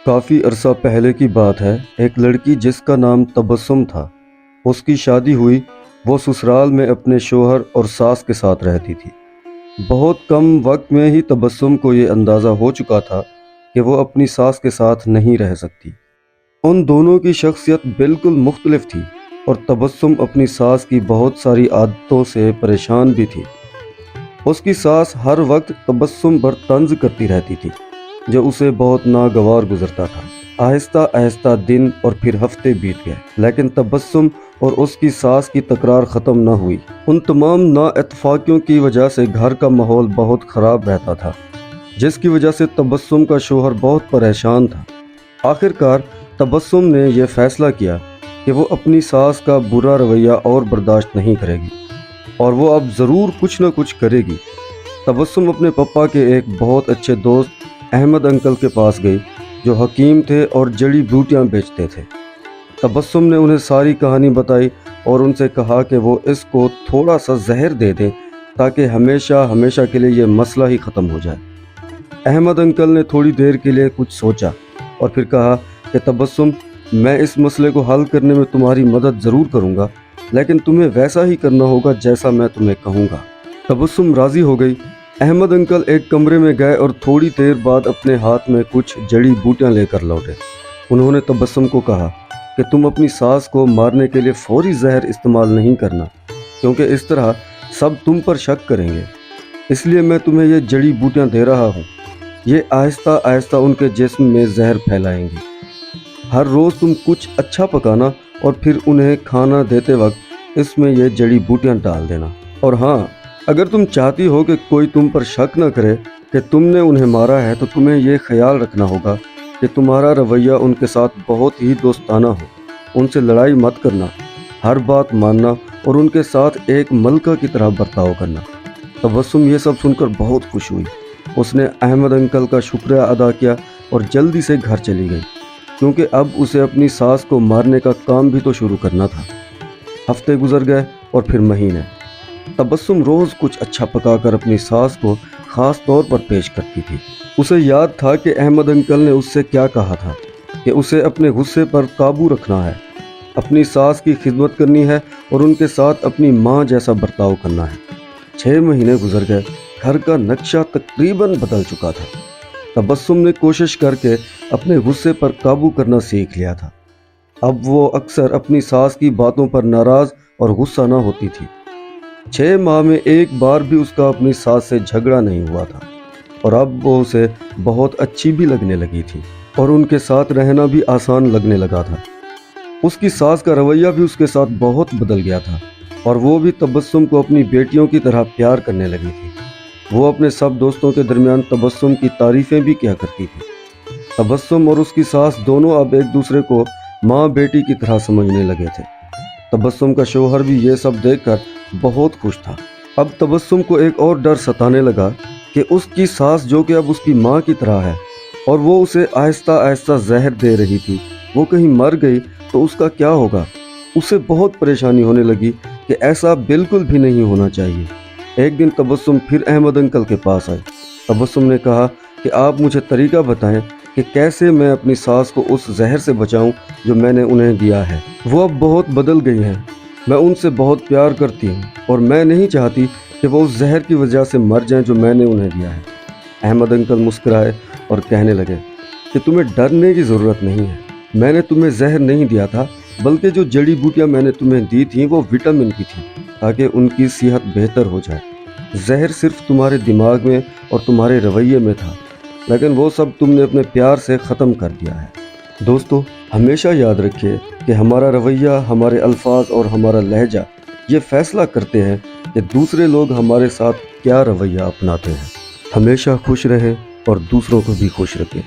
کافی عرصہ پہلے کی بات ہے، ایک لڑکی جس کا نام تبسم تھا، اس کی شادی ہوئی۔ وہ سسرال میں اپنے شوہر اور ساس کے ساتھ رہتی تھی۔ بہت کم وقت میں ہی تبسم کو یہ اندازہ ہو چکا تھا کہ وہ اپنی ساس کے ساتھ نہیں رہ سکتی۔ ان دونوں کی شخصیت بالکل مختلف تھی اور تبسم اپنی ساس کی بہت ساری عادتوں سے پریشان بھی تھی۔ اس کی ساس ہر وقت تبسم پر طنز کرتی رہتی تھی، جو اسے بہت ناگوار گزرتا تھا۔ آہستہ آہستہ دن اور پھر ہفتے بیت گئے، لیکن تبسم اور اس کی ساس کی تکرار ختم نہ ہوئی۔ ان تمام نااتفاقیوں کی وجہ سے گھر کا ماحول بہت خراب رہتا تھا، جس کی وجہ سے تبسم کا شوہر بہت پریشان تھا۔ آخر کار تبسم نے یہ فیصلہ کیا کہ وہ اپنی ساس کا برا رویہ اور برداشت نہیں کرے گی، اور وہ اب ضرور کچھ نہ کچھ کرے گی۔ تبسم اپنے پپا کے ایک بہت اچھے دوست احمد انکل کے پاس گئی، جو حکیم تھے اور جڑی بوٹیاں بیچتے تھے۔ تبسم نے انہیں ساری کہانی بتائی اور ان سے کہا کہ وہ اس کو تھوڑا سا زہر دے دیں تاکہ ہمیشہ کے لیے یہ مسئلہ ہی ختم ہو جائے۔ احمد انکل نے تھوڑی دیر کے لیے کچھ سوچا اور پھر کہا کہ تبسم، میں اس مسئلے کو حل کرنے میں تمہاری مدد ضرور کروں گا، لیکن تمہیں ویسا ہی کرنا ہوگا جیسا میں تمہیں کہوں گا۔ تبسم راضی ہو گئی۔ احمد انکل ایک کمرے میں گئے اور تھوڑی دیر بعد اپنے ہاتھ میں کچھ جڑی بوٹیاں لے کر لوٹے۔ انہوں نے تبسم کو کہا کہ تم اپنی ساس کو مارنے کے لیے فوری زہر استعمال نہیں کرنا، کیونکہ اس طرح سب تم پر شک کریں گے، اس لیے میں تمہیں یہ جڑی بوٹیاں دے رہا ہوں۔ یہ آہستہ آہستہ ان کے جسم میں زہر پھیلائیں گی۔ ہر روز تم کچھ اچھا پکانا اور پھر انہیں کھانا دیتے وقت اس میں یہ جڑی بوٹیاں ڈال دینا۔ اور ہاں، اگر تم چاہتی ہو کہ کوئی تم پر شک نہ کرے کہ تم نے انہیں مارا ہے، تو تمہیں یہ خیال رکھنا ہوگا کہ تمہارا رویہ ان کے ساتھ بہت ہی دوستانہ ہو۔ ان سے لڑائی مت کرنا، ہر بات ماننا اور ان کے ساتھ ایک ملکہ کی طرح برتاؤ کرنا۔ تبسم یہ سب سن کر بہت خوش ہوئی۔ اس نے احمد انکل کا شکریہ ادا کیا اور جلدی سے گھر چلی گئی، کیونکہ اب اسے اپنی ساس کو مارنے کا کام بھی تو شروع کرنا تھا۔ ہفتے گزر گئے اور پھر مہینے۔ تبسم روز کچھ اچھا پکا کر اپنی ساس کو خاص طور پر پیش کرتی تھی۔ اسے یاد تھا کہ احمد انکل نے اس سے کیا کہا تھا کہ اسے اپنے غصے پر قابو رکھنا ہے، اپنی ساس کی خدمت کرنی ہے اور ان کے ساتھ اپنی ماں جیسا برتاؤ کرنا ہے۔ 6 مہینے گزر گئے، گھر کا نقشہ تقریباً بدل چکا تھا۔ تبسم نے کوشش کر کے اپنے غصے پر قابو کرنا سیکھ لیا تھا۔ اب وہ اکثر اپنی ساس کی باتوں پر ناراض اور غصہ نہ ہوتی تھی۔ 6 ماہ میں ایک بار بھی اس کا اپنی ساس سے جھگڑا نہیں ہوا تھا، اور اب وہ اسے بہت اچھی بھی لگنے لگی تھی اور ان کے ساتھ رہنا بھی آسان لگنے لگا تھا۔ اس کی ساس کا رویہ بھی اس کے ساتھ بہت بدل گیا تھا، اور وہ بھی تبسم کو اپنی بیٹیوں کی طرح پیار کرنے لگی تھی۔ وہ اپنے سب دوستوں کے درمیان تبسم کی تعریفیں بھی کیا کرتی تھی۔ تبسم اور اس کی ساس دونوں اب ایک دوسرے کو ماں بیٹی کی طرح سمجھنے لگے تھے۔ تبسم کا شوہر بھی یہ سب دیکھ کر بہت خوش تھا۔ اب تبسم کو ایک اور ڈر ستانے لگا کہ اس کی ساس، جو کہ اب اس کی ماں کی طرح ہے اور وہ اسے آہستہ آہستہ زہر دے رہی تھی، وہ کہیں مر گئی تو اس کا کیا ہوگا۔ اسے بہت پریشانی ہونے لگی کہ ایسا بالکل بھی نہیں ہونا چاہیے۔ ایک دن تبسم پھر احمد انکل کے پاس آئی۔ تبسم نے کہا کہ آپ مجھے طریقہ بتائیں کہ کیسے میں اپنی ساس کو اس زہر سے بچاؤں جو میں نے انہیں دیا ہے۔ وہ اب بہت بدل گئی ہیں، میں ان سے بہت پیار کرتی ہوں اور میں نہیں چاہتی کہ وہ اس زہر کی وجہ سے مر جائیں جو میں نے انہیں دیا ہے۔ احمد انکل مسکرائے اور کہنے لگے کہ تمہیں ڈرنے کی ضرورت نہیں ہے، میں نے تمہیں زہر نہیں دیا تھا، بلکہ جو جڑی بوٹیاں میں نے تمہیں دی تھیں وہ وٹامن کی تھیں تاکہ ان کی صحت بہتر ہو جائے۔ زہر صرف تمہارے دماغ میں اور تمہارے رویے میں تھا، لیکن وہ سب تم نے اپنے پیار سے ختم کر دیا ہے۔ دوستو، ہمیشہ یاد رکھیے کہ ہمارا رویہ، ہمارے الفاظ اور ہمارا لہجہ یہ فیصلہ کرتے ہیں کہ دوسرے لوگ ہمارے ساتھ کیا رویہ اپناتے ہیں۔ ہمیشہ خوش رہیں اور دوسروں کو بھی خوش رکھیں۔